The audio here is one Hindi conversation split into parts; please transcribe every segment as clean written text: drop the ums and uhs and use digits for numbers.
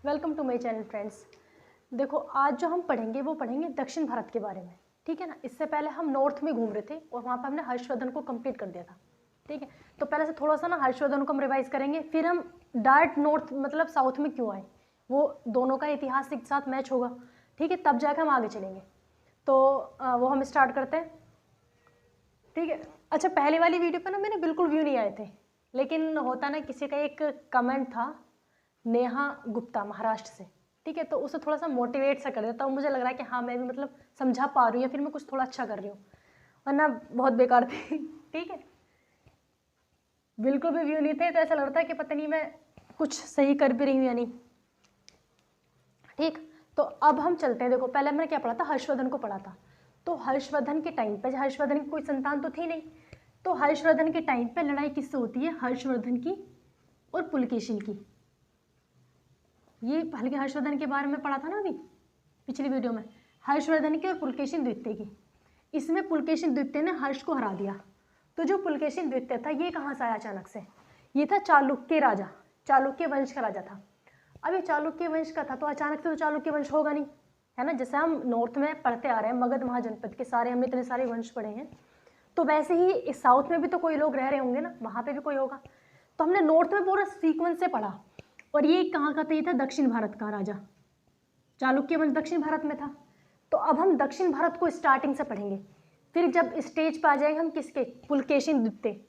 Welcome to my channel friends. देखो आज जो हम पढ़ेंगे वो पढ़ेंगे दक्षिण भारत के बारे में, ठीक है ना। इससे पहले हम नॉर्थ में घूम रहे थे और वहाँ पर हमने हर्षवर्धन को कंप्लीट कर दिया था, ठीक है। तो पहले से थोड़ा सा ना हर्षवर्धन को हम रिवाइज करेंगे, फिर हम डायरेक्ट नॉर्थ मतलब साउथ में क्यों आए, वो दोनों का इतिहास एक साथ मैच होगा, ठीक है, तब जाकर हम आगे चलेंगे। तो वो हम स्टार्ट करते हैं, ठीक है। अच्छा, पहले वाली वीडियो पर ना मैंने बिल्कुल व्यू नहीं आए थे, लेकिन होता ना किसी का एक कमेंट था नेहा गुप्ता महाराष्ट्र से, ठीक है, तो उसे थोड़ा सा मोटिवेट सा कर देता हूँ। मुझे लग रहा है कि हाँ मैं भी मतलब समझा पा रही हूँ या फिर मैं कुछ थोड़ा अच्छा कर रही हूँ, वरना बहुत बेकार थी ठीक है, बिल्कुल भी व्यू नहीं थे, तो ऐसा लग रहा था कि पता नहीं मैं कुछ सही कर भी रही हूँ या नहीं, ठीक। तो अब हम चलते हैं। देखो पहले मैंने क्या पढ़ा था, हर्षवर्धन को पढ़ा था। तो हर्षवर्धन के टाइम पे, हर्षवर्धन की कोई संतान तो थी नहीं, तो हर्षवर्धन के टाइम पे लड़ाई किससे होती है, हर्षवर्धन की और पुलकेशिन की। ये हल्के हर्षवर्धन के बारे में पढ़ा था ना अभी पिछली वीडियो में, हर्षवर्धन की और पुलकेशिन द्वितीय की। इसमें पुलकेशिन द्वितीय ने हर्ष को हरा दिया। तो जो पुलकेशिन द्वितीय था ये कहाँ से आया अचानक से, ये था चालुक्य राजा, चालुक्य वंश का राजा था। अब ये चालुक्य वंश का था तो अचानक से तो चालुक्य वंश होगा नहीं, है ना। जैसे हम नॉर्थ में पढ़ते आ रहे हैं मगध महाजनपद के सारे, हमने इतने सारे वंश पढ़े हैं, तो वैसे ही इस साउथ में भी तो कोई लोग रह रहे होंगे ना, वहाँ पे भी कोई होगा। तो हमने नॉर्थ में पूरा सीक्वेंस से पढ़ा, और ये कहाँ का था, ये था दक्षिण भारत का राजा, चालुक्य वंश दक्षिण भारत में था। तो अब हम दक्षिण भारत को स्टार्टिंग से पढ़ेंगे, फिर जब स्टेज पर आ जाएंगे हम किसके, पुलकेशिन द्वितीय,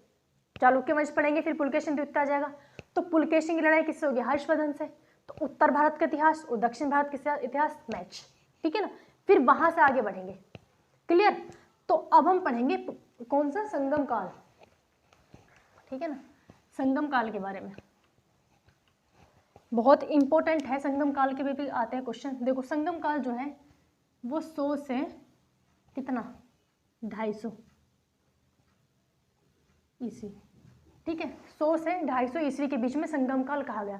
चालुक्य वंश पढ़ेंगे फिर पुलकेशिन द्वितीय आ जाएगा। तो पुलकेशिन की लड़ाई किससे होगी, हर्षवर्धन से। तो उत्तर भारत का इतिहास और दक्षिण भारत का इतिहास मैच, ठीक है ना। फिर वहां से आगे बढ़ेंगे, क्लियर। तो अब हम पढ़ेंगे कौन सा, संगम काल, ठीक है ना, संगम काल के बारे में। बहुत इंपॉर्टेंट है, संगम काल के भी आते हैं क्वेश्चन। देखो संगम काल जो है वो 100 से कितना, 250 ईस्वी, ठीक है, 100 से 250 ईस्वी के बीच में संगम काल कहा गया।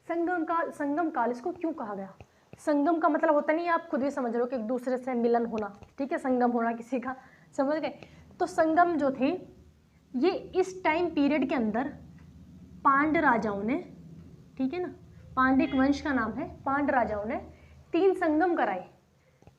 संगम काल इसको क्यों कहा गया, संगम का मतलब होता नहीं, आप खुद भी समझ रहे हो कि एक दूसरे से मिलन होना, ठीक है, संगम होना किसी का, समझ गए। तो संगम जो थे ये इस टाइम पीरियड के अंदर पांड राजाओं ने, ठीक है ना, पांडिक वंश का नाम है, पांड राजाओं ने 3 संगम कराए।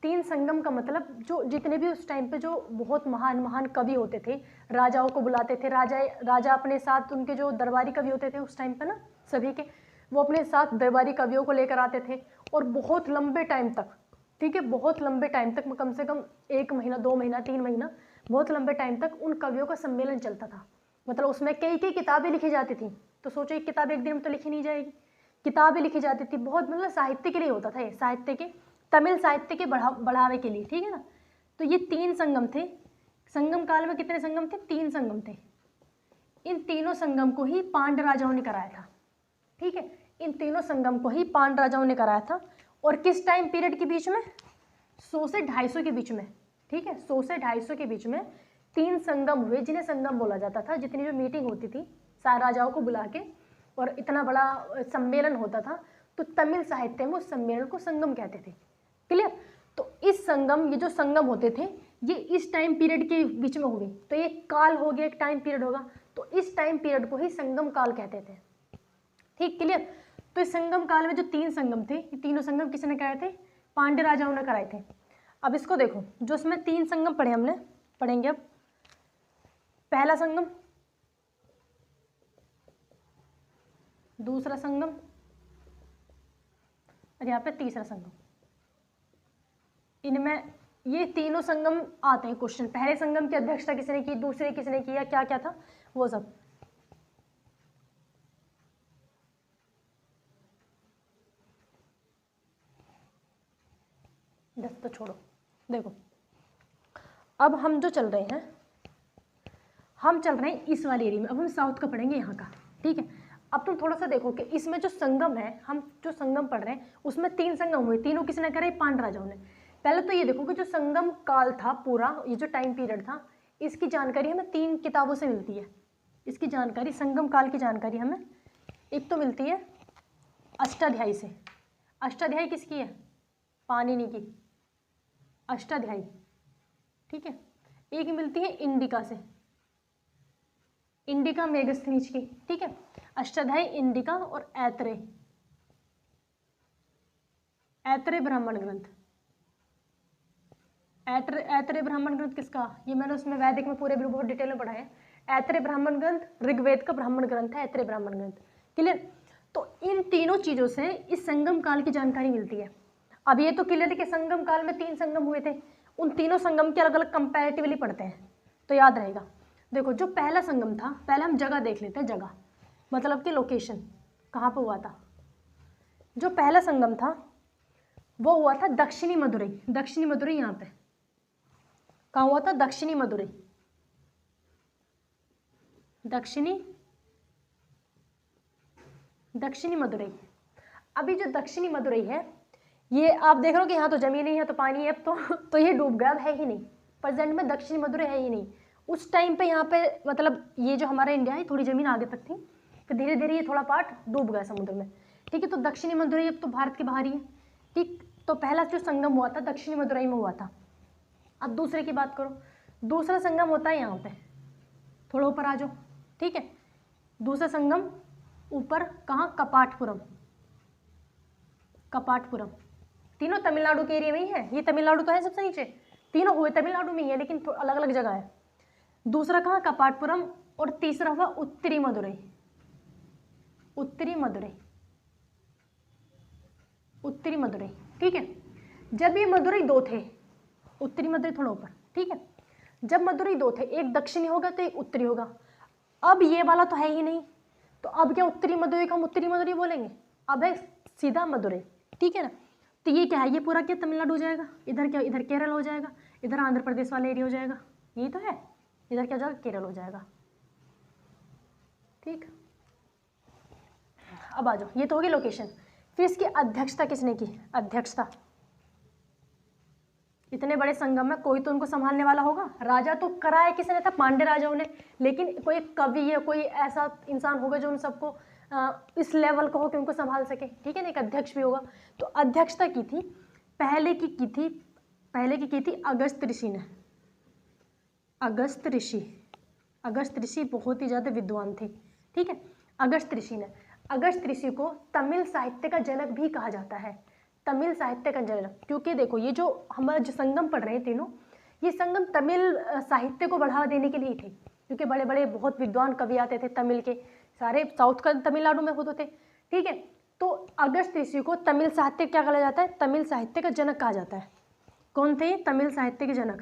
3 संगम का मतलब जो जितने भी उस टाइम पे जो बहुत महान महान कवि होते थे, राजाओं को बुलाते थे, राजा अपने साथ, उनके जो दरबारी कवि होते थे उस टाइम पे ना सभी के, वो अपने साथ दरबारी कवियों को लेकर आते थे, और बहुत लंबे टाइम तक, ठीक है, बहुत लंबे टाइम तक, कम से कम 1 महीना 2 महीना 3 महीना, बहुत लंबे टाइम तक उन कवियों का सम्मेलन चलता था। मतलब उसमें कई कई किताबें लिखी जाती थी। तो सोचो एक किताब एक दिन में तो लिखी नहीं जाएगी, किताबें लिखी जाती थी, बहुत मतलब साहित्य के लिए होता था ये, साहित्य के, तमिल साहित्य के बढ़ावे के लिए, ठीक है ना। तो ये 3 संगम थे। संगम काल में कितने संगम थे, 3 संगम थे। इन तीनों संगम को ही पांड राजाओं ने कराया था, ठीक है, इन तीनों संगम को ही पांड राजाओं ने कराया था। और किस टाइम पीरियड के बीच में, 100 से 250 के बीच में, ठीक है, 100 से 250 के बीच में 3 संगम हुए, जिन्हें संगम बोला जाता था। जितनी जो मीटिंग होती थी सारे राजाओं को बुला के और इतना बड़ा सम्मेलन होता था, तो तमिल साहित्य में उस सम्मेलन को संगम कहते थे, क्लियर। तो इस संगम, ये जो संगम होते थे ये इस टाइम पीरियड के बीच में हुए, तो ये काल हो गया, एक टाइम पीरियड होगा, तो इस टाइम पीरियड को ही संगम काल कहते थे, ठीक, क्लियर। तो इस संगम काल में जो 3 संगम थे, ये तीनों संगम किसने कराए थे, पांड्य राजाओं ने कराए थे। अब इसको देखो, जो इसमें 3 संगम पढ़े हमने, पढ़ेंगे अब पहला संगम, दूसरा संगम, और यहाँ पे तीसरा संगम। इनमें ये तीनों संगम आते हैं क्वेश्चन, पहले संगम की अध्यक्षता किसने की, दूसरे किसने की, या क्या क्या था वो सब। दस तो छोड़ो, देखो अब हम जो चल रहे हैं, हम चल रहे हैं इस वाले एरिया में, अब हम साउथ का पढ़ेंगे यहाँ का, ठीक है। अब तुम थोड़ा सा देखो कि इसमें जो संगम है, हम जो संगम पढ़ रहे हैं उसमें 3 संगम हुए, तीनों किसने करे, पांड राजाओं ने। पहले तो ये देखो कि जो संगम काल था पूरा, ये जो टाइम पीरियड था, इसकी जानकारी हमें 3 किताबों से मिलती है। इसकी जानकारी, संगम काल की जानकारी हमें एक तो मिलती है अष्टाध्यायी से। अष्टाध्यायी किसकी है, पाणिनि की अष्टाध्यायी, ठीक है। एक मिलती है इंडिका से, इंडिका मेगस्थनीज की, ठीक है। अष्टाध्यायी, इंडिका और ऐतरेय, ऐतरेय ब्राह्मण ग्रंथ। ऐतरेय ब्राह्मण ग्रंथ किसका, ये मैंने उसमें वैदिक में पूरे बहुत डिटेल में पढ़ा है। ऐतरेय ब्राह्मण ग्रंथ ऋग्वेद का ब्राह्मण ग्रंथ है, ऐतरेय ब्राह्मण ग्रंथ। क्लियर। तो इन तीनों चीजों से इस संगम काल की जानकारी मिलती है। अब ये तो क्लियर है कि संगम काल में 3 संगम हुए थे, उन तीनों संगम के अलग अलग कंपैरेटिवली पढ़ते हैं तो याद रहेगा। देखो जो पहला संगम था, पहले हम जगह देख लेते हैं, जगह मतलब कि लोकेशन कहाँ पर हुआ था। जो पहला संगम था वो हुआ था दक्षिणी मदुरई। दक्षिणी मदुरई यहाँ पे कहाँ हुआ था, दक्षिणी मदुरई। दक्षिणी मदुरई। अभी जो दक्षिणी मदुरई है ये आप देख रहे हो कि यहाँ तो जमीन नहीं है तो पानी है, तो ये डूब गया, अब है ही नहीं। प्रेजेंट में दक्षिणी मदुरई है ही नहीं। उस टाइम पे यहाँ पे मतलब ये जो हमारा इंडिया है थोड़ी जमीन आगे तक थी, फिर धीरे धीरे ये थोड़ा पार्ट डूब गया समुद्र में। ठीक है, तो दक्षिणी मदुरई अब तो भारत के बाहर ही है। ठीक, तो पहला जो संगम हुआ था दक्षिणी मदुरई में हुआ था। अब दूसरे की बात करो, दूसरा संगम होता है यहाँ पे, थोड़ा ऊपर आ जाओ। ठीक है, दूसरा संगम ऊपर कहाँ, कपाटपुरम। कपाटपुरम तीनों तमिलनाडु के एरिया में ही है। ये तमिलनाडु तो है सबसे नीचे, तीनों हुए तमिलनाडु में ही है लेकिन अलग अलग जगह है। दूसरा कहाँ, कपाटपुरम। और तीसरा हुआ उत्तरी मदुरई। उत्तरी मदुरई, उत्तरी मदुरई। ठीक है, जब ये मदुरई 2 थे, उत्तरी मदुरई थोड़ा ऊपर। ठीक है, जब मदुरई 2 थे, एक दक्षिणी होगा तो एक उत्तरी होगा। अब ये वाला तो है ही नहीं, तो अब क्या उत्तरी मदुरई को हम उत्तरी मदुरई बोलेंगे, अब है सीधा मदुरई। ठीक है ना, तो ये क्या है, ये पूरा क्या तमिलनाडु हो जाएगा, इधर क्या, इधर केरल हो जाएगा, इधर आंध्र प्रदेश वाला एरिया हो जाएगा, यही तो है। इधर क्या हो जाएगा, केरल हो जाएगा। ठीक, अब आ जाओ, ये तो होगी लोकेशन। फिर इसकी अध्यक्षता किसने की, अध्यक्षता। इतने बड़े संगम में कोई तो उनको संभालने वाला होगा। राजा तो कराया किसने था, पांड्य राजाओं ने, लेकिन कोई कवि या कोई ऐसा इंसान होगा जो उन सबको इस लेवल का हो कि उनको संभाल सके। ठीक है ना, एक अध्यक्ष भी होगा। तो अध्यक्षता की थी पहले की थी अगस्त ऋषि ने। अगस्त ऋषि बहुत ही ज़्यादा विद्वान थे। ठीक है, अगस्त ऋषि को तमिल साहित्य का जनक भी कहा जाता है। तमिल साहित्य का जनक, क्योंकि देखो ये जो हमारे जो संगम पढ़ रहे हैं तीनों, ये संगम तमिल साहित्य को बढ़ावा देने के लिए थे, क्योंकि बड़े बड़े बहुत विद्वान कवि आते थे तमिल के, सारे साउथ का तमिलनाडु में होते थे। ठीक है, तो अगस्त ऋषि को तमिल साहित्य क्या कहा जाता है, तमिल साहित्य का जनक कहा जाता है। कौन थे तमिल साहित्य के जनक,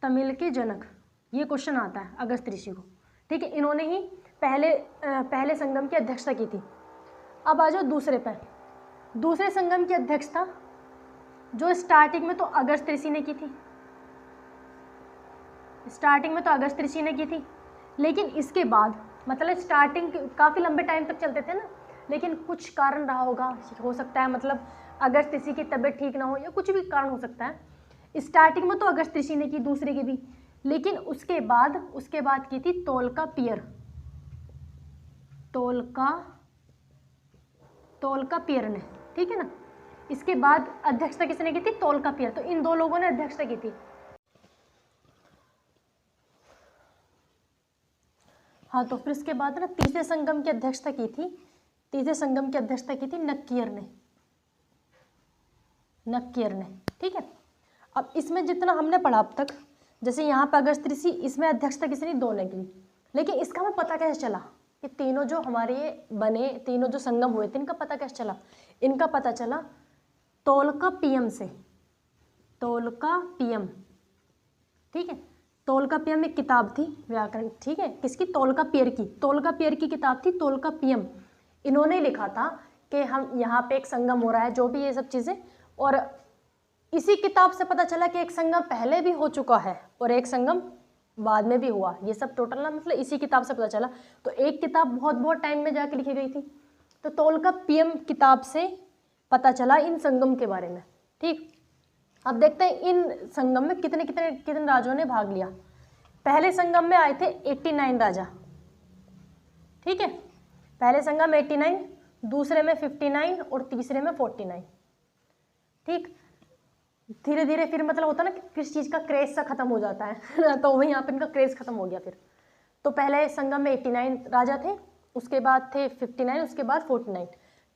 तमिल के जनक, ये क्वेश्चन आता है अगस्त ऋषि को। ठीक है, इन्होंने ही पहले संगम की अध्यक्षता की थी। अब आ जाओ दूसरे पर, दूसरे संगम की अध्यक्षता जो स्टार्टिंग में तो अगस्त ऋषि ने की थी, लेकिन इसके बाद मतलब स्टार्टिंग काफ़ी लंबे टाइम तक चलते थे ना, लेकिन कुछ कारण रहा होगा, हो सकता है मतलब अगस्त ऋषि की तबीयत ठीक ना हो या कुछ भी कारण हो सकता है। स्टार्टिंग में तो अगस्त ऋषि ने की, दूसरे की भी, लेकिन उसके बाद की थी तोलकापियर ने। ठीक है ना, इसके बाद अध्यक्षता किसने की थी, तोलकापियर। तो इन 2 लोगों ने अध्यक्षता की थी। हाँ, तो फिर इसके बाद ना तीसरे संगम की अध्यक्षता की थी नक्कियर ने। ठीक है, अब इसमें जितना हमने पढ़ा अब तक, जैसे यहाँ पर अगस्त ऋषि, इसमें अध्यक्षता किसने, 2 ने की। लेकिन इसका हमें पता कैसे चला कि तीनों जो हमारे बने, तीनों जो संगम हुए थे, इनका पता कैसे चला, इनका पता चला तोलकापियम से। तोलकापियम, ठीक है, तोलकापियम एक किताब थी व्याकरण, ठीक है, किसकी, तोलकापियर की किताब थी तोलकापियम। इन्होंने लिखा था कि हम यहाँ पे एक संगम हो रहा है, जो भी ये सब चीज़ें, और इसी किताब से पता चला कि एक संगम पहले भी हो चुका है और एक संगम बाद में भी हुआ। ये सब टोटल ना मतलब इसी किताब से पता चला। तो एक किताब बहुत टाइम में जाके लिखी गई थी, तो तोलकापियम किताब से पता चला इन संगम के बारे में। ठीक, अब देखते हैं इन संगम में कितने राजाओं ने भाग लिया। पहले संगम में आए थे 89 राजा। ठीक है, पहले संगम में 89, दूसरे में 59 और तीसरे में 49। ठीक, धीरे धीरे फिर मतलब होता ना कि किस चीज़ का क्रेज सा खत्म हो जाता है तो वही यहाँ पर इनका क्रेज खत्म हो गया फिर। तो पहले संगम में 89 राजा थे, उसके बाद थे 59, उसके बाद 49।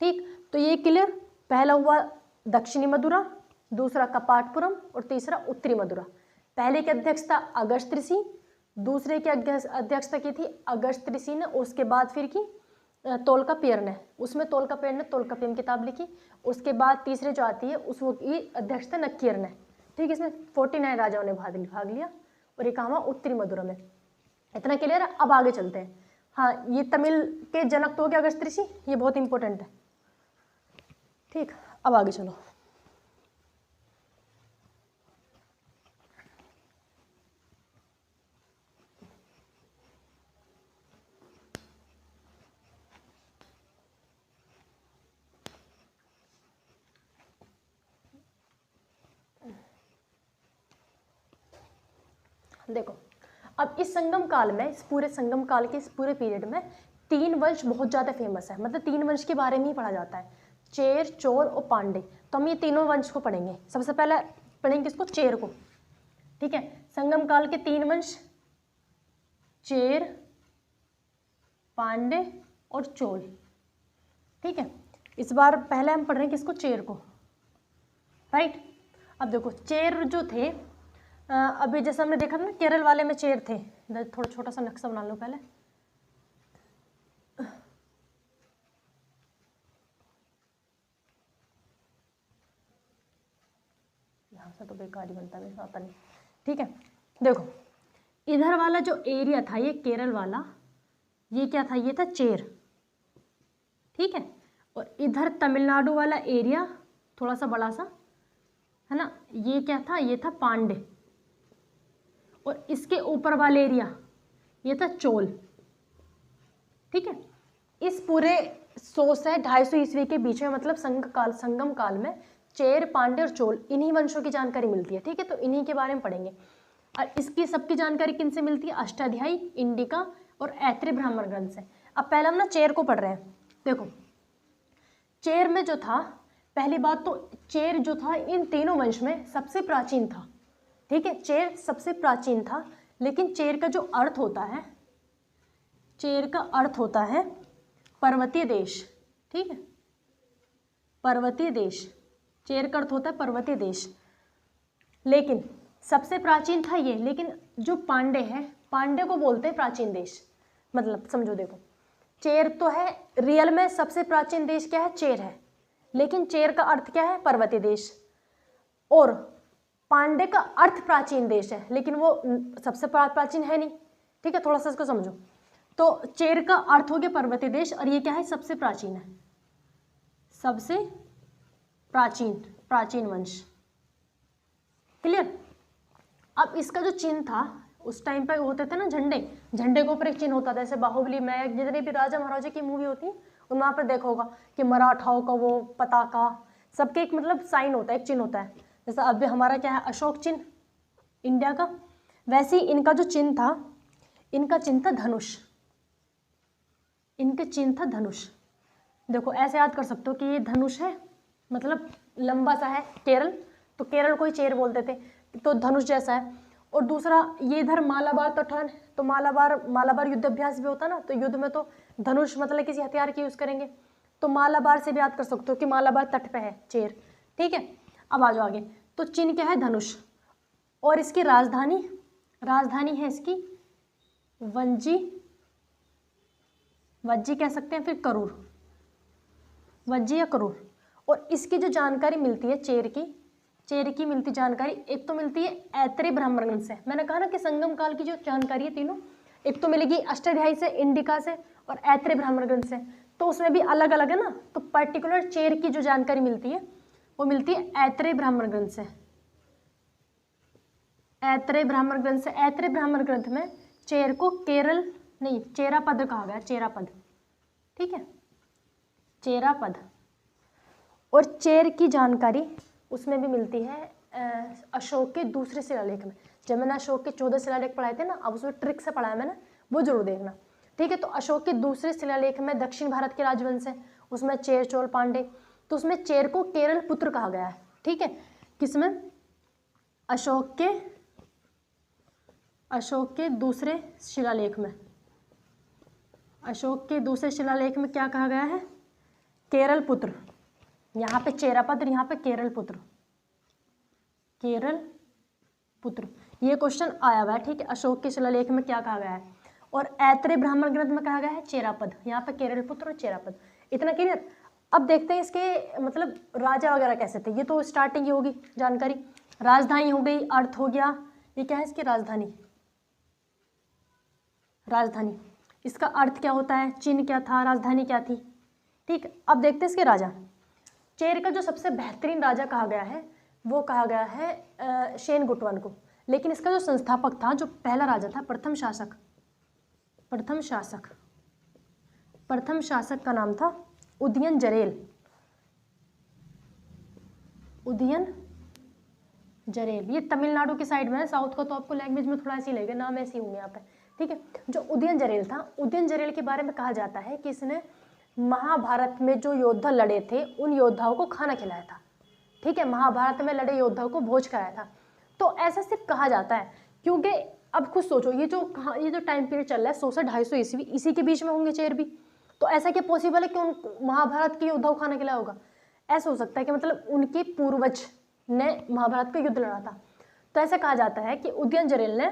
ठीक, तो ये क्लियर। पहला हुआ दक्षिणी मदुरा, दूसरा कपाटपुरम और तीसरा उत्तरी मदुरा। पहले की अध्यक्षता अगस्त ऋषि, दूसरे की अध्यक्षता की थी अगस्त ऋषि ने, उसके बाद फिर की तोलकापियर ने, उसमें तोलकापियर ने तोलकापियम किताब लिखी। उसके बाद तीसरे जो आती है उसको की अध्यक्षता नक्कियर ने। ठीक, इसमें 49 राजाओं ने भाग लिया और ये कहाँ हुआ, उत्तरी मदुरा में। इतना क्लियर है। अब आगे चलते हैं। हाँ, ये तमिल के जनक तो हो गया अगस्त ऋषि, ये बहुत इंपॉर्टेंट है। ठीक, अब आगे चलो। देखो, अब इस संगम काल में, इस पूरे संगम काल के इस पूरे पीरियड में 3 वंश बहुत ज़्यादा फेमस है। मतलब 3 वंश के बारे में ही पढ़ा जाता है, चेर, चोल और पांडे। तो हम ये तीनों वंश को पढ़ेंगे। सबसे पहले पढ़ेंगे इसको, चेर को। ठीक है, संगम काल के 3 वंश, चेर, पांडे और चोल। ठीक है, इस बार पहले हम पढ़ रहे हैं किसको, चेर को। राइट, अब देखो चेर जो थे, अभी जैसे हमने देखा था ना केरल वाले में चेर थे। थोड़ा छोटा सा नक्शा बना लो पहले। यहाँ से तो बेकार ही बनता है, आता नहीं। ठीक है, देखो इधर वाला जो एरिया था ये केरल वाला, ये क्या था, ये था चेर। ठीक है, और इधर तमिलनाडु वाला एरिया थोड़ा सा बड़ा सा है ना, ये क्या था, ये था पांडे। और इसके ऊपर वाला एरिया ये था चोल। ठीक है, इस पूरे 100 से 250 ईस्वी के बीच में, मतलब संगम काल में चेर, पांडे और चोल, इन्हीं वंशों की जानकारी मिलती है। ठीक है, तो इन्हीं के बारे में पढ़ेंगे। और इसकी सबकी जानकारी किन से मिलती है, अष्टाध्यायी, इंडिका और ऐत्रेय ब्राह्मण ग्रंथ से। अब पहले हम ना चेर को पढ़ रहे हैं। देखो चेर में जो था, पहली बात तो चेर जो था इन तीनों वंश में सबसे प्राचीन था। ठीक है, चेर सबसे प्राचीन था। लेकिन चेर का जो अर्थ होता है, चेर का अर्थ होता है पर्वतीय देश। ठीक है, पर्वतीय देश, चेर का अर्थ होता है पर्वतीय देश। लेकिन सबसे प्राचीन था ये। लेकिन जो पांडे हैं, पांडे को बोलते हैं प्राचीन देश। मतलब समझो, देखो चेर तो है, रियल में सबसे प्राचीन देश क्या है, चेर है। लेकिन चेर का अर्थ क्या है, पर्वतीय देश। और पांडे का अर्थ प्राचीन देश है, लेकिन वो सबसे प्राचीन है नहीं। ठीक है, थोड़ा सा इसको समझो। तो चेर का अर्थ हो गया पर्वतीय देश, और ये क्या है, सबसे प्राचीन है, सबसे प्राचीन वंश। क्लियर। अब इसका जो चिन्ह था, उस टाइम पे होते थे ना झंडे, झंडे के ऊपर एक चिन्ह होता था। जैसे बाहुबली में जितने भी राजा महाराजा की मूवी होती है उनमें वहाँ पर देखा होगा कि मराठाओं का वो पताका, सबके एक मतलब साइन होता है, एक चिन्ह होता है। जैसे अब हमारा क्या है, अशोक चिन्ह इंडिया का, वैसे ही इनका जो चिन्ह था, इनका चिन्ह था धनुष। इनके चिन्ह था धनुष। देखो ऐसे याद कर सकते हो कि ये धनुष है, मतलब लंबा सा है। केरल, तो केरल को ही चेर बोलते थे, तो धनुष जैसा है। और दूसरा ये इधर मालाबार तटन, तो मालाबार युद्ध अभ्यास भी होता ना, तो युद्ध में तो धनुष मतलब किसी हथियार की यूज़ करेंगे, तो मालाबार से भी याद कर सकते हो कि मालाबार तट पे है चेर। ठीक है, अब आ जाओ आगे। तो चिन्ह क्या है, धनुष। और इसकी राजधानी है इसकी वज्जी कह सकते हैं, फिर करूर, वज्जी या करूर। और इसकी जो जानकारी मिलती है चेर की मिलती जानकारी, एक तो मिलती है ऐत्रेय ब्राह्मण ग्रंथ से। मैंने कहा ना कि संगम काल की जो जानकारी है तीनों, एक तो मिलेगी अष्टाध्यायी से, इंडिका से और ऐत्रेय ब्राह्मण ग्रंथ से। तो उसमें भी अलग अलग है ना, तो पर्टिकुलर चेर की जो जानकारी मिलती है वो मिलती है ऐत्रेय ब्राह्मण ग्रंथ से। ऐत्रेय ब्राह्मण ग्रंथ से। ऐत्रेय ब्राह्मण ग्रंथ में चेर को केरल नहीं, चेरापद कहा गया, चेरापद। ठीक है, चेरापद। और चेर की जानकारी उसमें भी मिलती है अशोक के दूसरे शिलालेख में। जब मैंने अशोक के 14 शिलालेख पढ़ाए थे ना, अब उसमें ट्रिक से पढ़ाया मैंने, वो जरूर देखना। ठीक है, तो अशोक के दूसरे शिलालेख में दक्षिण भारत के राजवंश है, उसमें चेर, चोल, पांडे, तो उसमें चेर को केरल पुत्र कहा गया है। ठीक है, किसमें, अशोक के दूसरे शिलालेख में। अशोक के दूसरे शिलालेख में क्या कहा गया है, केरल पुत्र, यहाँ पे चेरापद और यहाँ पे केरल पुत्र, केरल पुत्र, ये क्वेश्चन आया हुआ है, ठीक है। अशोक के शिलालेख में क्या कहा गया है, और ऐतरेय ब्राह्मण ग्रंथ में कहा गया है चेरापद, यहाँ पे केरल पुत्र और चेरापद। इतना क्लियर। अब देखते हैं इसके मतलब राजा वगैरह कैसे थे। ये तो स्टार्टिंग ही होगी जानकारी। राजधानी हो गई, अर्थ हो गया, ये क्या है इसकी राजधानी, राजधानी, इसका अर्थ क्या होता है, चिन्ह क्या था, राजधानी क्या थी, ठीक। अब देखते हैं इसके राजा। चेर का जो सबसे बेहतरीन राजा कहा गया है वो कहा गया है शेनगुटवन को, लेकिन इसका जो संस्थापक था, जो पहला राजा था, प्रथम शासक का नाम था उदयन जरेल। ये तमिलनाडु की साइड में है, साउथ का तो आपको लैंग्वेज में थोड़ा ऐसे ही लगेगा, नाम ऐसे ही होंगे यहाँ पे, ठीक है। जो उदयन जरेल था, उदयन जरेल के बारे में कहा जाता है कि इसने महाभारत में जो योद्धा लड़े थे उन योद्धाओं को खाना खिलाया था, ठीक है। महाभारत में लड़े योद्धाओं को भोज कराया था। तो ऐसा सिर्फ कहा जाता है, क्योंकि अब खुद सोचो, ये जो टाइम पीरियड चल रहा है 100 से 250 ईस्वी, इसी के बीच में होंगे चेर भी। तो ऐसा क्या पॉसिबल है कि उन महाभारत के योद्धाओं को खाना खिलाया होगा? ऐसा हो सकता है कि मतलब उनके पूर्वज ने महाभारत का युद्ध लड़ा था। तो ऐसा कहा जाता है कि उदयन जरेल ने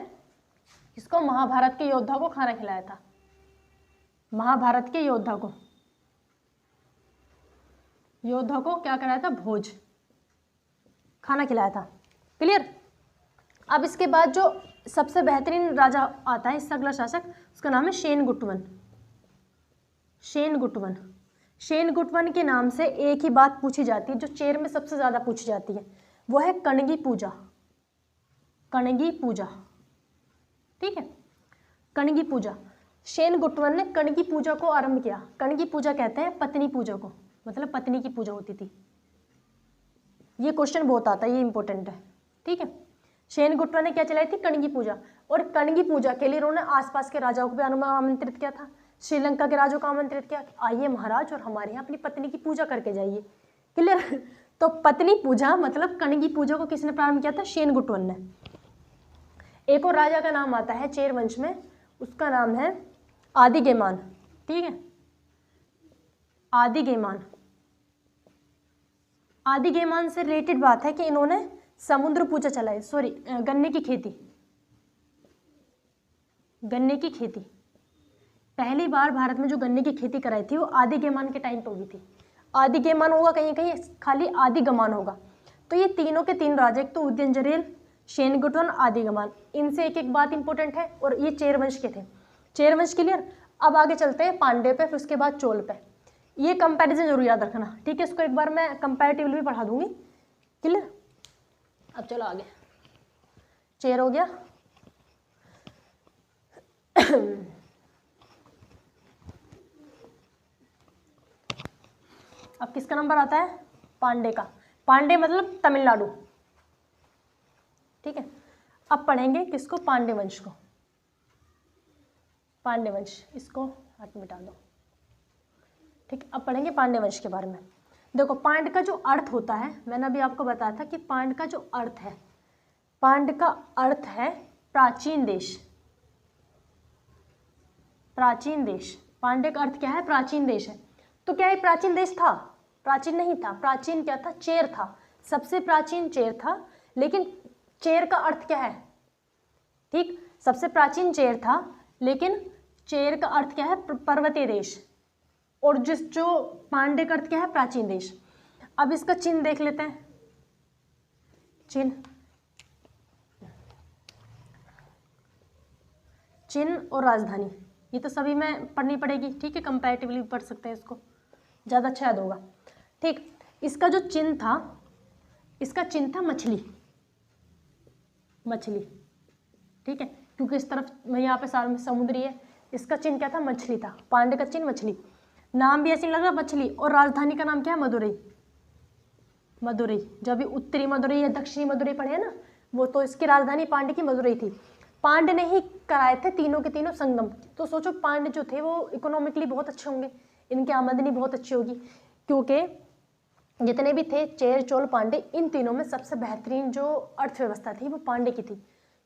इसको महाभारत के योद्धा को खाना खिलाया था, महाभारत के योद्धा को क्या कराया था, भोज, खाना खिलाया था। क्लियर। अब इसके बाद जो सबसे बेहतरीन राजा आता है, इसका अगला शासक, उसका नाम है शेनगुटवन के नाम से एक ही बात पूछी जाती है जो चेर में सबसे ज्यादा पूछी जाती है, वो है कणगी पूजा, ठीक है। कणगी पूजा, शेनगुटवन ने कणगी पूजा को आरंभ किया। कणगी पूजा कहते हैं पत्नी पूजा को, मतलब पत्नी की पूजा होती थी। ये क्वेश्चन बहुत आता है, ये इंपॉर्टेंट है, ठीक है। शेनगुटवन ने क्या चलाई थी, कणगी पूजा, और कणगी पूजा के लिए उन्होंने आसपास के राजाओं को भी आमंत्रित किया था, श्रीलंका के राजाओं को आमंत्रित किया, आइए महाराज और हमारे यहाँ अपनी पत्नी की पूजा करके जाइए। क्लियर। तो पत्नी पूजा मतलब कणगी पूजा को किसने प्रारंभ किया था, शेनगुटवन ने। एक और राजा का नाम आता है चेर वंश में, उसका नाम है आदिगेमान, ठीक है। आदिगेमान से रिलेटेड बात है कि इन्होंने समुद्र पूजा चलाई, गन्ने की खेती पहली बार भारत में जो गन्ने की खेती कराई थी वो आदिगेमान के टाइम पे हुई थी। आदिगेमान होगा, कहीं कहीं खाली आदिगमान होगा। तो ये तीनों के तीन राजा, एक तो उदयन जरेल, शेनगुटवन, आदिगमान, इनसे एक एक बात इंपॉर्टेंट है, और ये चेर वंश के थे। चेर वंश क्लियर। अब आगे चलते हैं पांडे पे, फिर उसके बाद चोल पे। ये कंपैरिजन जरूर याद रखना, ठीक है। इसको एक बार मैं कंपैरेटिवली भी पढ़ा दूंगी। क्लियर। अब चलो आगे, चेर हो गया। अब किसका नंबर आता है, पांडे का। पांडे मतलब तमिलनाडु, ठीक है। अब पढ़ेंगे किसको, पांडे वंश को। पांडे वंश, इसको हाथ मिटा दो, ठीक। अब पढ़ेंगे पांडे वंश के बारे में। देखो, पांड का जो अर्थ होता है, मैंने अभी आपको बताया था कि पांड का जो अर्थ है, पांड का अर्थ है प्राचीन देश। पांडे का अर्थ क्या है, प्राचीन देश है। तो क्या ये प्राचीन देश था? प्राचीन नहीं था। प्राचीन क्या था, चेर था, सबसे प्राचीन चेर था। लेकिन चेर का अर्थ क्या है, ठीक, सबसे प्राचीन चेर था, लेकिन चेर का अर्थ क्या है, पर्वतीय देश। और जो पांडे का अर्थ क्या है, प्राचीन देश। अब इसका चिन्ह देख लेते हैं। चिन्ह और राजधानी, ये तो सभी में पढ़नी पड़ेगी, ठीक है। कंपैरेटिवली पढ़ सकते हैं इसको, ज़्यादा अच्छा याद होगा, ठीक। इसका जो चिन्ह था, इसका चिन्ह था मछली, ठीक है, क्योंकि इस तरफ यहाँ पे सारा समुद्री है। इसका चिन्ह क्या था, मछली था। पांडे का चिन्ह मछली, नाम भी ऐसे लग रहा मछली। और राजधानी का नाम क्या है, मदुरई। जब भी उत्तरी मदुरई या दक्षिणी मदुरई पढ़े ना, वो तो इसकी राजधानी पांडे की मदुरई थी। पांडे ने ही कराए थे तीनों के तीनों संगम। तो सोचो, पांडे जो थे वो इकोनॉमिकली बहुत अच्छे होंगे, इनकी आमदनी बहुत अच्छी होगी, क्योंकि जितने भी थे चेर, चोल, पांडे, इन तीनों में सबसे बेहतरीन जो अर्थव्यवस्था थी वो पांडे की थी।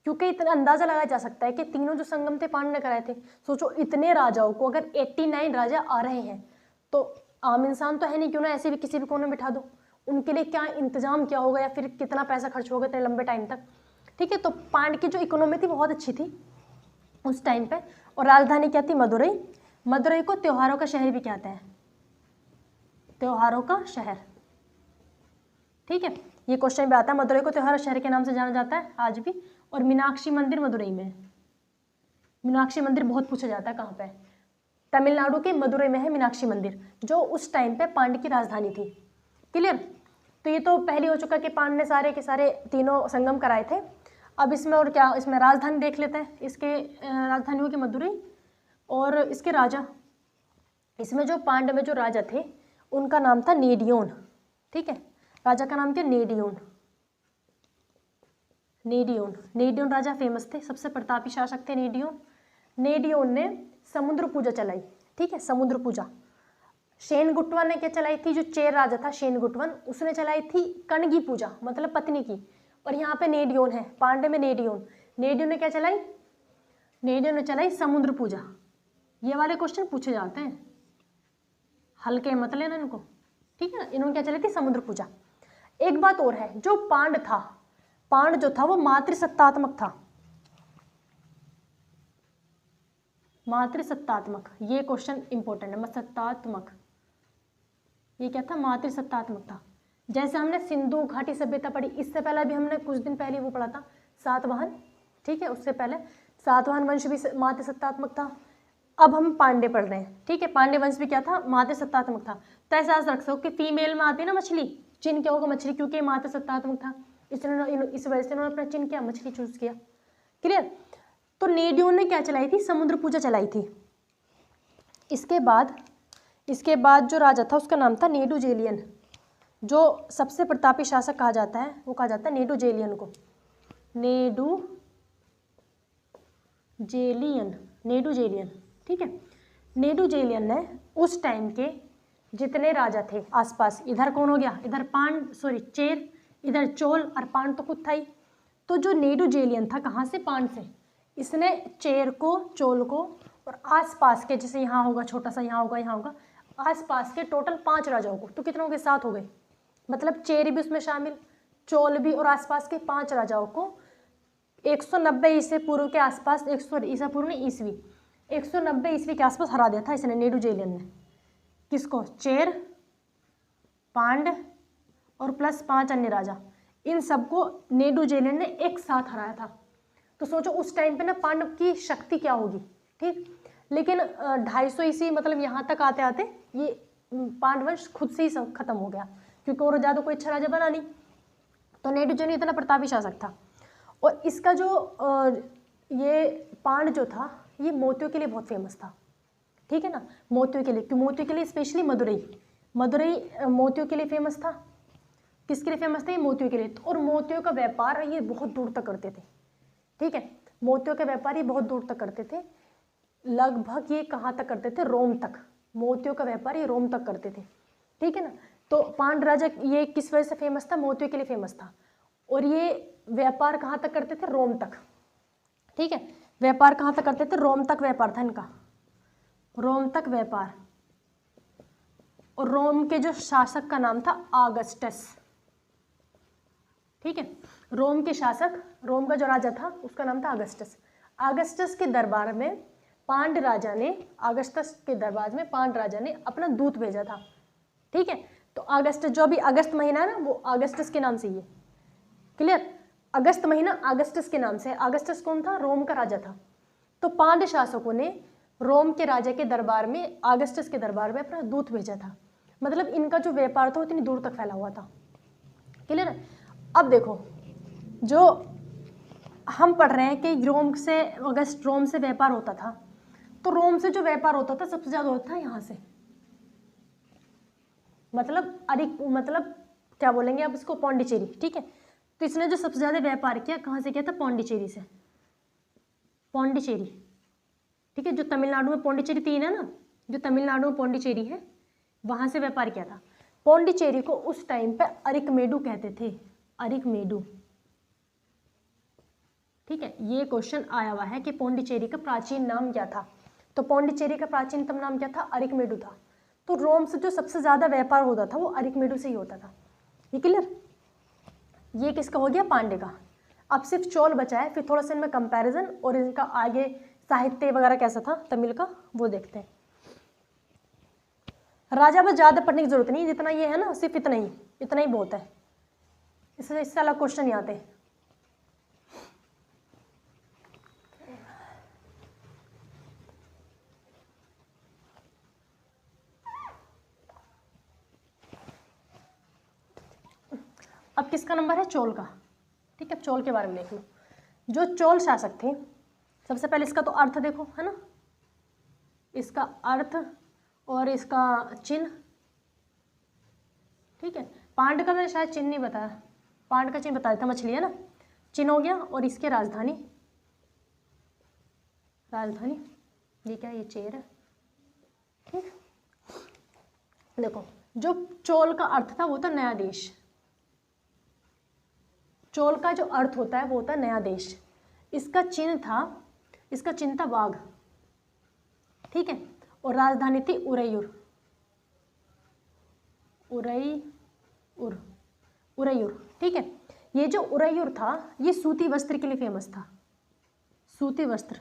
क्योंकि इतना अंदाजा लगाया जा सकता है कि तीनों जो संगम थे पांडे ने कराए थे। सोचो, इतने राजाओं को अगर 89 राजा आ रहे हैं तो आम इंसान तो है नहीं, क्यों ना ऐसे भी किसी भी कोने में बिठा दो। उनके लिए क्या इंतजाम क्या होगा या फिर कितना पैसा खर्च होगा इतने लंबे टाइम तक। ठीक है, तो पांड की जो इकोनॉमी थी बहुत अच्छी थी उस टाइम पे। और राजधानी क्या थी? मदुरई। मदुरई को त्योहारों का शहर भी कहते हैं, त्योहारों का शहर। ठीक है, ये क्वेश्चन भी आता है, मदुरई को त्योहारों शहर के नाम से जाना जाता है आज भी। और मीनाक्षी मंदिर मदुरई में है। मीनाक्षी मंदिर बहुत पूछा जाता है, कहाँ पे? तमिलनाडु के मदुरई में है मीनाक्षी मंदिर, जो उस टाइम पे पांड की राजधानी थी। क्लियर? तो ये तो पहले हो चुका कि पांड ने सारे के सारे तीनों संगम कराए थे। अब इसमें और क्या, इसमें राजधानी देख लेते हैं। इसके राजधानी होगी मदुरई, और इसके राजा, इसमें जो पांड में जो राजा थे उनका नाम था नेडियोन। ठीक है, राजा का नाम क्या? नेडियोन। नेडियोन, नेडियोन राजा फेमस थे, सबसे प्रतापी शासक थे नेडियोन। नेडियोन ने समुद्र पूजा चलाई। ठीक है, समुद्र पूजा। शेनगुट्टवन ने क्या चलाई थी? जो चेर राजा था शेनगुट्टवन, उसने चलाई थी कणगी पूजा, मतलब पत्नी की। और यहाँ पे नेडियोन है, पांडे में नेडियोन। नेडियोन ने क्या चलाई? नेडियोन ने चलाई समुद्र पूजा। ये वाले क्वेश्चन पूछे जाते हैं, हल्के मत लेना इनको। ठीक है ना, इन्होंने क्या चलाई थी? समुद्र पूजा। एक बात और है, जो पांड था, पांड जो था वो मातृसत्तात्मक था। मातृसत्तात्मक, ये क्वेश्चन इंपॉर्टेंट है। सत्तात्मक, ये क्या था? मातृसत्तात्मक था। जैसे हमने सिंधु घाटी सभ्यता पढ़ी, इससे पहले भी हमने कुछ दिन पहले वो पढ़ा था सातवाहन। ठीक है, उससे पहले सातवाहन वंश भी मातृसत्तात्मक था। अब हम पांडे पढ़ रहे हैं। ठीक है, पांडे वंश भी क्या था? मातृसत्तात्मक था। तो ऐसा रख सको कि फीमेल में आती है ना मछली, चिन्ह क्या होगा? मछली, क्योंकि मातृसत्तात्मक था, इसलिए इस वजह से उन्होंने अपना चिन्ह क्या? मछली चूज किया। क्लियर? तो नेडियोन ने क्या चलाई थी? समुद्र पूजा चलाई थी। इसके बाद जो राजा था उसका नाम था नेडुजेलियन। जो सबसे प्रतापी शासक कहा जाता है वो कहा जाता है नेडुजेलियन को। नेडुजेलियन। ठीक है, नेडुजेलियन ने उस टाइम के जितने राजा थे आसपास, इधर कौन हो गया? इधर चेर, इधर चोल, और पांड तो खुद था ही। तो जो नेडुजेलियन था, कहाँ से? पांड से। इसने चेर को, चोल को और आसपास के, जैसे यहाँ होगा छोटा सा, यहाँ होगा, यहाँ होगा, आसपास के टोटल 5 राजाओं को, तो कितनों के 7 हो गए, मतलब चेर भी उसमें शामिल, चोल भी, और आसपास के 5 राजाओं को 190 ईसा पूर्व के आसपास, 190 ईस्वी के आसपास हरा दिया था इसने, नेडुजेलियन ने। किसको? चेर, पांड और प्लस 5 अन्य राजा, इन सबको नेडुजेलियन ने एक साथ हराया था। तो सोचो उस टाइम पे ना पांडव की शक्ति क्या होगी। ठीक, लेकिन 250 ईस्वी मतलब यहाँ तक आते आते ये पांडवंश खुद से ही सब खत्म हो गया, क्योंकि और ज़्यादा कोई अच्छा राजा बना नहीं। तो नेडुजेलियन इतना प्रतापी शासक था। और इसका जो ये पांड जो था, ये मोतियों के लिए बहुत फेमस था। ठीक है ना, मोतियों के लिए, क्यों? मोतियों के लिए स्पेशली मदुरई मोतियों के लिए फेमस था। किसके लिए फेमस था? ये मोतियों के लिए। और मोतियों का व्यापार ये बहुत दूर तक करते थे। ठीक है, मोतियों के व्यापार ये बहुत दूर तक करते थे। लगभग ये कहाँ तक करते थे? रोम तक। मोतियों का व्यापार ये रोम तक करते थे। ठीक है ना, तो पांड राजा ये किस वजह से फेमस था? मोतियों के लिए फेमस था। और ये व्यापार कहाँ तक करते थे? रोम तक। ठीक है, व्यापार कहाँ तक करते थे? रोम तक व्यापार था इनका, रोम तक व्यापार। और रोम के जो शासक का नाम था आगस्टस। ठीक है, रोम के शासक, रोम का जो राजा था उसका नाम था आगस्टस। आगस्टस के दरबार में पांड राजा ने, पांड राजा ने अपना दूत भेजा था। ठीक है, तो अगस्टस, जो अभी अगस्त महीना है ना, वो आगस्टस के नाम से ही है। क्लियर? अगस्त महीना आगस्टस के नाम से है। आगस्टस कौन था? रोम का राजा था। तो पांड शासकों ने रोम के राजा के दरबार में, आगस्टस के दरबार में अपना दूत भेजा था। मतलब इनका जो व्यापार था उतनी दूर तक फैला हुआ था। क्लियर? अब देखो, जो हम पढ़ रहे हैं कि रोम से व्यापार होता था, तो रोम से जो व्यापार होता था सबसे ज्यादा होता था यहाँ से, मतलब क्या बोलेंगे आप इसको? पौंडीचेरी। ठीक है, तो इसने जो सबसे ज्यादा व्यापार किया कहाँ से किया था? पौंडीचेरी से। पौंडीचेरी, ठीक है, जो तमिलनाडु में पौंडीचेरी 3 है ना, जो तमिलनाडु में पौंडीचेरी है, वहां से व्यापार किया था। पौंडीचेरी को उस टाइम पे अरिकमेडु कहते थे, अरिकमेडु। ठीक है, ये क्वेश्चन आया हुआ है कि पौंडीचेरी का प्राचीन नाम क्या था। तो पौंडीचेरी का प्राचीनतम नाम क्या था? अरिकमेडु था। तो रोम से जो सबसे ज़्यादा व्यापार होता था वो अरिकमेडु से ही होता था। ये क्लियर? ये किसका हो गया? पांड्य का। अब सिर्फ चोल बचा है, फिर थोड़ा सा इनमें कंपैरिजन और इनका आगे साहित्य वगैरह कैसा था तमिल का वो देखते हैं। राजा बस ज़्यादा पढ़ने की जरूरत नहीं, जितना ये है ना सिर्फ इतना ही बहुत है, इससे अलग क्वेश्चन नहीं आते। अब किसका नंबर है? चोल का। ठीक है, चोल के बारे में देख लो। जो चोल शासक थे, सबसे पहले इसका तो अर्थ देखो, है ना, इसका अर्थ और इसका चिन्ह। ठीक है, पांड का मैंने शायद चिन्ह नहीं बताया, पांड का चिन्ह बताया था, मछली है ना, चिन्ह हो गया। और इसके राजधानी ये क्या, ये चेर है। ठीक, देखो जो चोल का अर्थ था वो था नया देश। चोल का जो अर्थ होता है वो होता है नया देश। इसका चिन्ह था बाघ। ठीक है, और राजधानी थी उरैयूर। ठीक है, ये जो उरैयूर था ये सूती वस्त्र के लिए फेमस था, सूती वस्त्र।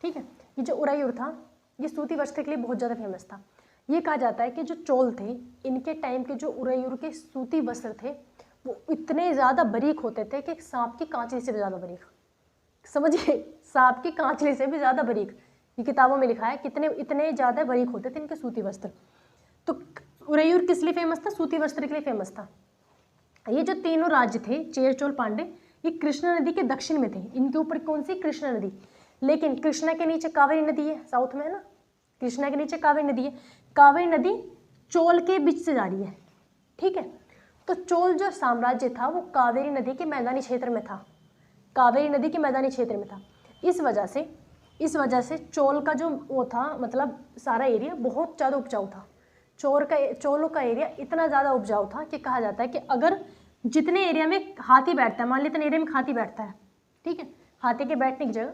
ठीक है, ये जो उरैयूर था ये सूती वस्त्र के लिए बहुत ज़्यादा फेमस था। ये कहा जाता है कि जो चोल थे इनके टाइम के जो उरैयूर के सूती वस्त्र थे वो इतने ज़्यादा बारीक होते थे कि सांप की कांचली से भी ज़्यादा बारीक, समझिए, सांप की कांचली से भी ज़्यादा बारीक। ये किताबों में लिखा है कितने इतने ज़्यादा बारीक होते थे इनके सूती वस्त्र। तो उरैयूर किस लिए फेमस था? सूती वस्त्र के लिए फेमस था। ये जो तीनों राज्य थे चेर चोल पांडे, ये कृष्णा नदी के दक्षिण में थे। इनके ऊपर कौन सी? कृष्णा नदी। लेकिन कृष्णा के नीचे कावेरी नदी है, साउथ में है ना, कृष्णा के नीचे कावेरी नदी है। कावेरी नदी चोल के बीच से जा रही है। ठीक है, तो चोल जो साम्राज्य था वो कावेरी नदी के मैदानी क्षेत्र में था, कावेरी नदी के मैदानी क्षेत्र में था। इस वजह से चोल का जो वो था, मतलब सारा एरिया बहुत ज़्यादा उपजाऊ था। चोलों का एरिया इतना ज़्यादा उपजाऊ था कि कहा जाता है कि अगर जितने एरिया में हाथी बैठता है, मान लीजिए इतने एरिया में हाथी बैठता है, ठीक है, हाथी के बैठने की जगह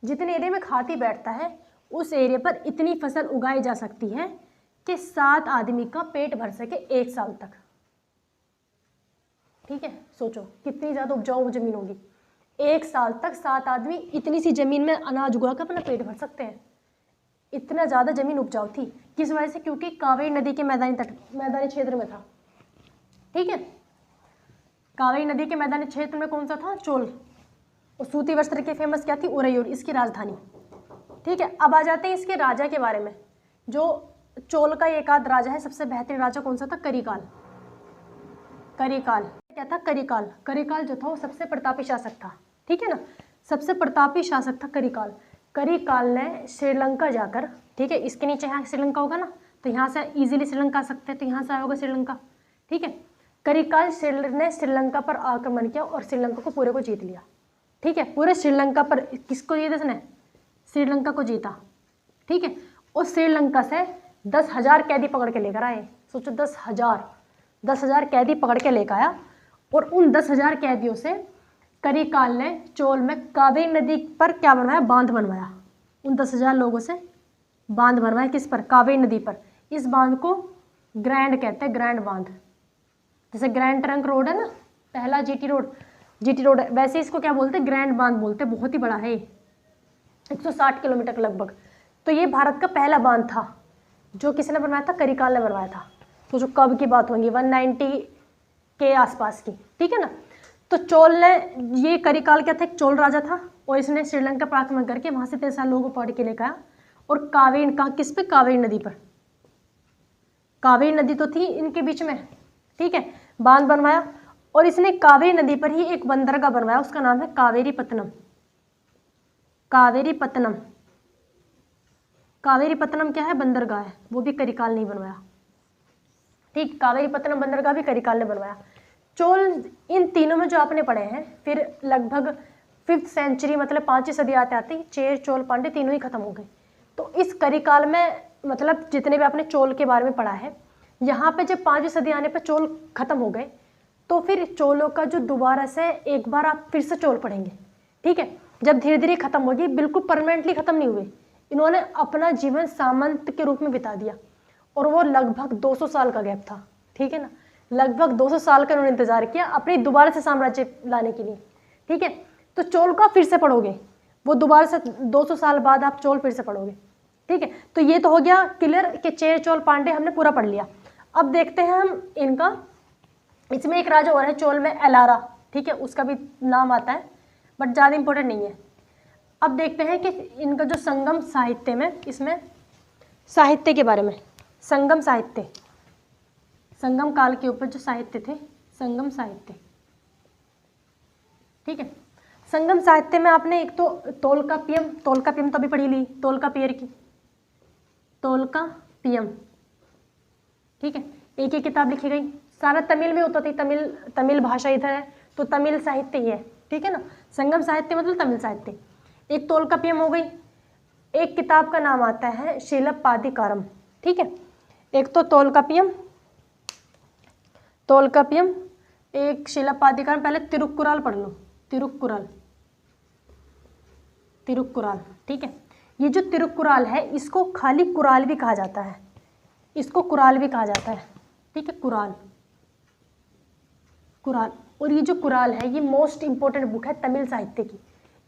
जितने एरिया में हाथी बैठता है उस एरिया पर इतनी फसल उगाई जा सकती है कि 7 आदमी का पेट भर सके 1 साल तक। ठीक है, सोचो कितनी ज़्यादा उपजाऊ जमीन होगी। 1 साल तक 7 आदमी इतनी सी जमीन में अनाज उगा कर अपना पेट भर सकते हैं, इतना ज़्यादा जमीन उपजाऊ थी। किस वजह से? क्योंकि कावेरी नदी के मैदानी क्षेत्र में था। ठीक है, कावेरी नदी के मैदानी क्षेत्र में कौन सा था? चोल। और सूती वस्त्र की फेमस क्या थी? उरैयूर, इसकी राजधानी। ठीक है, अब आ जाते हैं इसके राजा के बारे में। जो चोल का एक आध राजा है, सबसे बेहतरीन राजा कौन सा था? करिकाल। क्या था? करिकाल जो था वो सबसे प्रतापी शासक था। ठीक है ना, सबसे प्रतापी शासक था करिकाल ने श्रीलंका जाकर, ठीक है, इसके नीचे यहाँ श्रीलंका होगा ना, तो यहाँ से इजीली श्रीलंका आ सकते हैं, तो यहाँ से आया होगा श्रीलंका। ठीक है, करिकाल ने श्रीलंका पर आक्रमण किया और श्रीलंका को पूरे को जीत लिया। ठीक है, पूरे श्रीलंका पर किसको जीता इसने? श्रीलंका को जीता। ठीक है, और श्रीलंका से 10,000 कैदी पकड़ के लेकर आए। सोचो 10,000 कैदी पकड़ के लेकर आया, और उन 10,000 कैदियों से करिकाल ने चोल में कावेरी नदी पर क्या बनवाया? बांध बनवाया। उन 10,000 लोगों से बांध बनवाया, किस पर? कावेरी नदी पर। इस बांध को ग्रैंड कहते हैं, ग्रैंड बांध। जैसे ग्रैंड ट्रंक रोड है ना, पहला जीटी रोड, वैसे इसको क्या बोलते हैं? ग्रैंड बांध बोलते हैं। बहुत ही बड़ा है, 160 किलोमीटर लगभग। तो ये भारत का पहला बांध था जो किसने बनवाया था? करिकाल ने बनवाया था। तो जो कब की बात होगी? 190 के आसपास की। ठीक है ना, तो चोल ने, ये करिकाल क्या था? एक चोल राजा था, और इसने श्रीलंका पर आक्रमण करके वहां से 13 लोगों को पकड़ के लेकर आया, और कावेरी का किस पे? कावेरी नदी पर। कावेरी नदी तो थी इनके बीच में। ठीक है, बांध बनवाया, और इसने कावेरी नदी पर ही एक बंदरगाह बनवाया, उसका नाम है कावेरीपत्तनम। कावेरीपत्तनम क्या है? बंदरगाह है, वो भी करिकाल ने बनवाया। ठीक, कावेरीपत्तनम बंदरगाह भी करिकाल ने बनवाया। चोल इन तीनों में जो आपने पढ़े हैं, फिर लगभग 5th सेंचुरी, मतलब 5वीं सदी आते आते चेर चोल पांडे तीनों ही खत्म हो गए। तो इस करिकाल में, मतलब जितने भी आपने चोल के बारे में पढ़ा है, यहाँ पे जब 5वीं सदी आने पर चोल खत्म हो गए, तो फिर चोलों का जो दोबारा से एक बार आप फिर से चोल पढ़ेंगे। ठीक है, जब धीरे धीरे खत्म होगी, बिल्कुल परमानेंटली खत्म नहीं हुए, इन्होंने अपना जीवन सामंत के रूप में बिता दिया और वो लगभग 200 साल का गैप था, ठीक है ना, लगभग 200 साल का उन्होंने इंतजार किया अपनी दोबारा से साम्राज्य लाने के लिए, ठीक है। तो चोल का फिर से पढ़ोगे, वो दोबारा से 200 साल बाद आप चोल फिर से पढ़ोगे, ठीक है। तो ये तो हो गया क्लियर कि चेर चोल पांडे हमने पूरा पढ़ लिया। अब देखते हैं हम इनका, इसमें एक राजा और है चोल में, एलारा, ठीक है, उसका भी नाम आता है बट ज़्यादा इंपॉर्टेंट नहीं है। अब देखते हैं कि इनका जो संगम साहित्य में, इसमें साहित्य के बारे में, संगम साहित्य, संगम काल के ऊपर जो साहित्य थे, संगम साहित्य, ठीक है। संगम साहित्य में आपने एक तो तोलकाप्पियम, तोलकाप्पियम तो अभी पढ़ी ली, तोलकाप्पियर की, तोलकाप्पियम, ठीक है, एक एक किताब लिखी गई, सारा तमिल में होता थी, तमिल भाषा इधर है तो तमिल साहित्य ही है, ठीक है ना। संगम साहित्य मतलब तमिल साहित्य। एक तोलकाप्पियम हो गई, एक किताब का नाम आता है शिलप्पादिकारम, ठीक है। एक तो तोलकाप्पियम, एक शिलप्पादिकारम, पहले तिरुक्कुराल पढ़ लो, तिरुक्कुराल, ठीक है। ये जो तिरुक्कुराल है इसको खाली कुराल भी कहा जाता है, इसको कुराल भी कहा जाता है, ठीक है, कुराल। और ये जो कुराल है ये मोस्ट इंपॉर्टेंट बुक है तमिल साहित्य की,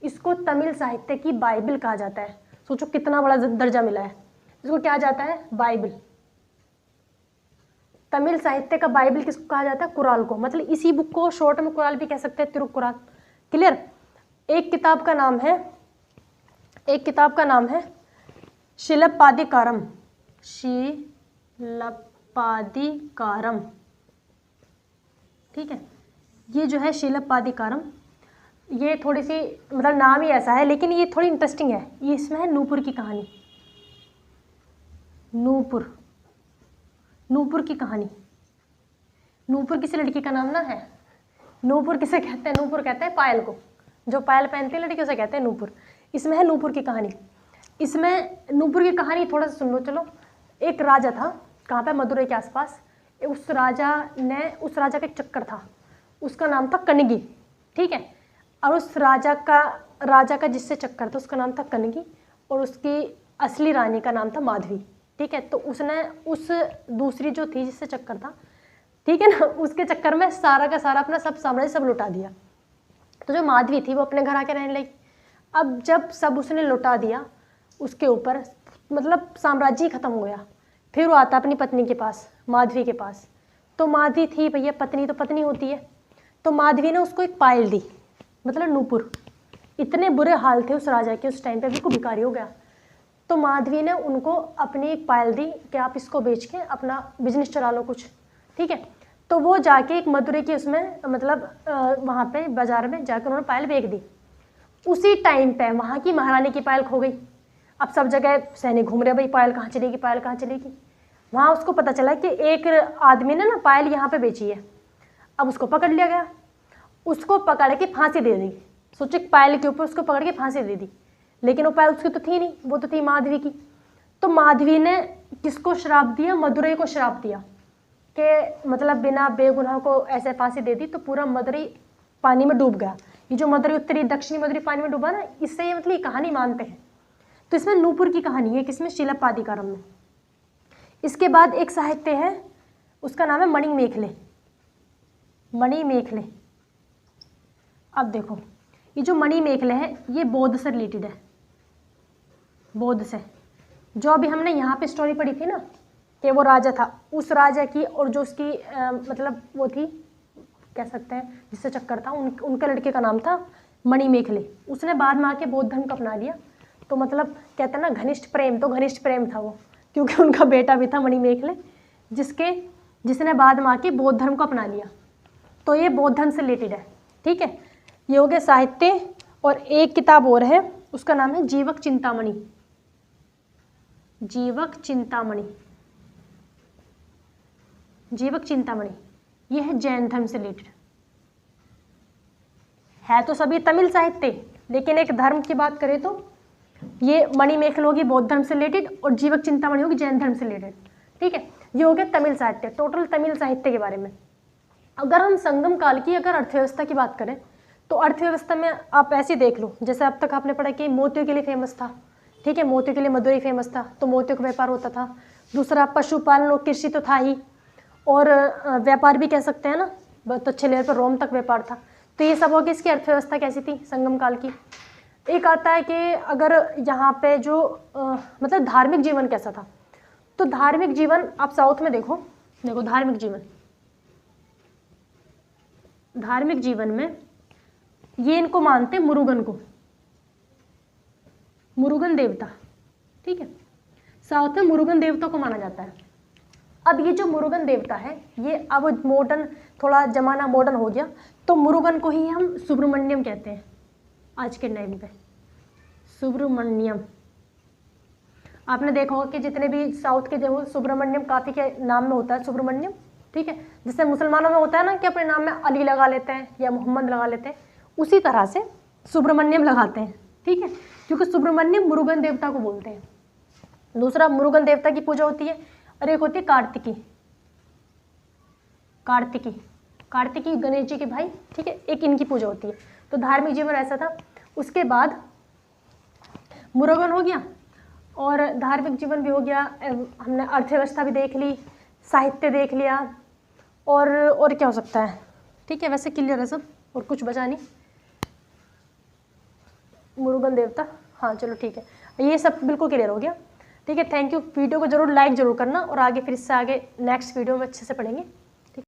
इसको तमिल साहित्य की बाइबल कहा जाता है। सोचो कितना बड़ा दर्जा मिला है, इसको क्या जाता है, बाइबल। तमिल साहित्य का बाइबल किसको कहा जाता है, कुराल को, मतलब इसी बुक को शॉर्ट में कुराल भी कह सकते हैं, तिरुक्कुराल, क्लियर। एक किताब का नाम है शिलप्पादिकारम, शिलप्पादिकारम, ठीक है। ये जो है शिलप्पादिकारम, ये थोड़ी सी मतलब नाम ही ऐसा है लेकिन ये थोड़ी इंटरेस्टिंग है। ये इसमें है नूपुर की कहानी, नूपुर की कहानी। नूपुर किसी लड़की का नाम ना है, नूपुर किसे कहते हैं, नूपुर कहते हैं पायल को, जो पायल पहनती है लड़की उसे कहते हैं नूपुर। इसमें है नूपुर की कहानी। इसमें नूपुर की कहानी थोड़ा सा सुन लो चलो। एक राजा था, कहाँ पे, मदुरई के आसपास। उस राजा का एक चक्कर था, उसका नाम था कनगी, ठीक है। और उस राजा का जिससे चक्कर था उसका नाम था कनगी और उसकी असली रानी का नाम था माधवी, ठीक है। तो उसने उस दूसरी जो थी जिससे चक्कर था, ठीक है ना, उसके चक्कर में सारा का सारा अपना सब साम्राज्य सब लुटा दिया। तो जो माधवी थी वो अपने घर आके रहने लगी। अब जब सब उसने लुटा दिया उसके ऊपर, मतलब साम्राज्य ही खत्म हो गया। फिर वो आता अपनी पत्नी के पास, माधवी के पास। तो माधवी थी भैया, पत्नी तो पत्नी होती है, तो माधवी ने उसको एक पायल दी, मतलब नूपुर। इतने बुरे हाल थे उस राजा के उस टाइम पे, बिल्कुल भिखारी हो गया। तो माधवी ने उनको अपनी एक पायल दी कि आप इसको बेच के अपना बिजनेस चला लो कुछ, ठीक है। तो वो जाके एक मदुरई की उसमें मतलब वहाँ पे बाजार में जाकर उन्होंने पायल बेच दी। उसी टाइम पे वहाँ की महारानी की पायल खो गई। अब सब जगह सैनिक घूम रहे, भाई पायल कहाँ चलेगी, पायल कहाँ चलेगी। वहाँ उसको पता चला कि एक आदमी ने ना पायल यहाँ पे बेची है। अब उसको पकड़ लिया गया, उसको पकड़ के फांसी दे दी। सोचो पायल के ऊपर उसको पकड़ के फांसी दे दी, लेकिन वो पायल उसकी तो थी नहीं, वो तो थी माधवी की। तो माधवी ने किसको श्राप दिया, मदुरई को श्राप दिया कि मतलब बिना बेगुनाह को ऐसे फांसी दे दी तो पूरा मदुरई पानी में डूब गया। ये जो मदुरई उत्तरी दक्षिणी मदुरई पानी में डूबा ना, इससे ये मतलब ये कहानी मानते हैं। तो इसमें नूपुर की कहानी है, किसमें, शिलप्पादिकारम में। इसके बाद एक साहित्य है, उसका नाम है मणिमेखले, मणिमेखले। अब देखो ये जो मणिमेखले है ये बौद्ध से रिलेटेड है, बौद्ध से। जो अभी हमने यहाँ पे स्टोरी पढ़ी थी ना कि वो राजा था, उस राजा की और जो उसकी मतलब वो थी, कह सकते हैं जिससे चक्कर था, उनके लड़के का नाम था मणिमेखले। उसने बाद में आके बौद्ध धर्म को अपना लिया। तो मतलब कहते हैं ना घनिष्ठ प्रेम, तो घनिष्ठ प्रेम था वो, क्योंकि उनका बेटा भी था मणिमेखले जिसने बाद में आके बौद्ध धर्म को अपना लिया। तो ये बौद्ध धर्म से रिलेटेड है, ठीक है। ये हो गया साहित्य। और एक किताब और है, उसका नाम है जीवक चिंतामणि, जीवक चिंतामणि, जीवक चिंतामणि। ये है जैन धर्म से रिलेटेड है। तो सभी तमिल साहित्य, लेकिन एक धर्म की बात करें तो ये मणिमेखल होगी बौद्ध धर्म से रिलेटेड और जीवक चिंतामणि होगी जैन धर्म से रिलेटेड, ठीक है। ये हो गया तमिल साहित्य, टोटल तमिल साहित्य के बारे में। अगर हम संगम काल की अगर अर्थव्यवस्था की बात करें तो अर्थव्यवस्था में आप ऐसे देख लो, जैसे अब तक आपने पढ़ा कि मोतियों के लिए फेमस था, ठीक है। मोतियों के लिए मदुरई फेमस था, तो मोतियों का व्यापार होता था। दूसरा पशुपालन और कृषि तो था ही, और व्यापार भी कह सकते हैं ना, बहुत अच्छे लेवल पर रोम तक व्यापार था। तो ये सब हो गया। इसकी अर्थव्यवस्था कैसी थी संगम काल की। एक आता है कि अगर यहाँ पे जो मतलब धार्मिक जीवन कैसा था, तो धार्मिक जीवन आप साउथ में देखो धार्मिक जीवन में ये इनको मानते मुरुगन को, मुरुगन देवता, ठीक है। साउथ में मुरुगन देवता को माना जाता है। अब ये जो मुरुगन देवता है, ये अब मॉडर्न, थोड़ा जमाना मॉडर्न हो गया, तो मुरुगन को ही हम सुब्रमण्यम कहते हैं आज के टाइम पे। सुब्रमण्यम आपने देखा होगा कि जितने भी साउथ के जो सुब्रमण्यम काफ़ी के नाम में होता है सुब्रमण्यम, ठीक है। जैसे मुसलमानों में होता है ना कि अपने नाम में अली लगा लेते हैं या मोहम्मद लगा लेते हैं, उसी तरह से सुब्रमण्यम लगाते हैं, ठीक है, क्योंकि सुब्रमण्यम मुरुगन देवता को बोलते हैं। दूसरा मुरुगन देवता की पूजा होती है, और एक होती है कार्तिकी गणेश जी के भाई, ठीक है, एक इनकी पूजा होती है। तो धार्मिक जीवन ऐसा था। उसके बाद मुरुगन हो गया और धार्मिक जीवन भी हो गया, हमने अर्थव्यवस्था भी देख ली, साहित्य देख लिया, और क्या हो सकता है, ठीक है। वैसे क्लियर है सब, और कुछ बचा नहीं। मुरुगन देवता, हाँ चलो ठीक है, ये सब बिल्कुल क्लियर हो गया, ठीक है। Thank you. वीडियो को जरूर लाइक जरूर करना, और आगे फिर इससे आगे नेक्स्ट वीडियो में अच्छे से पढ़ेंगे।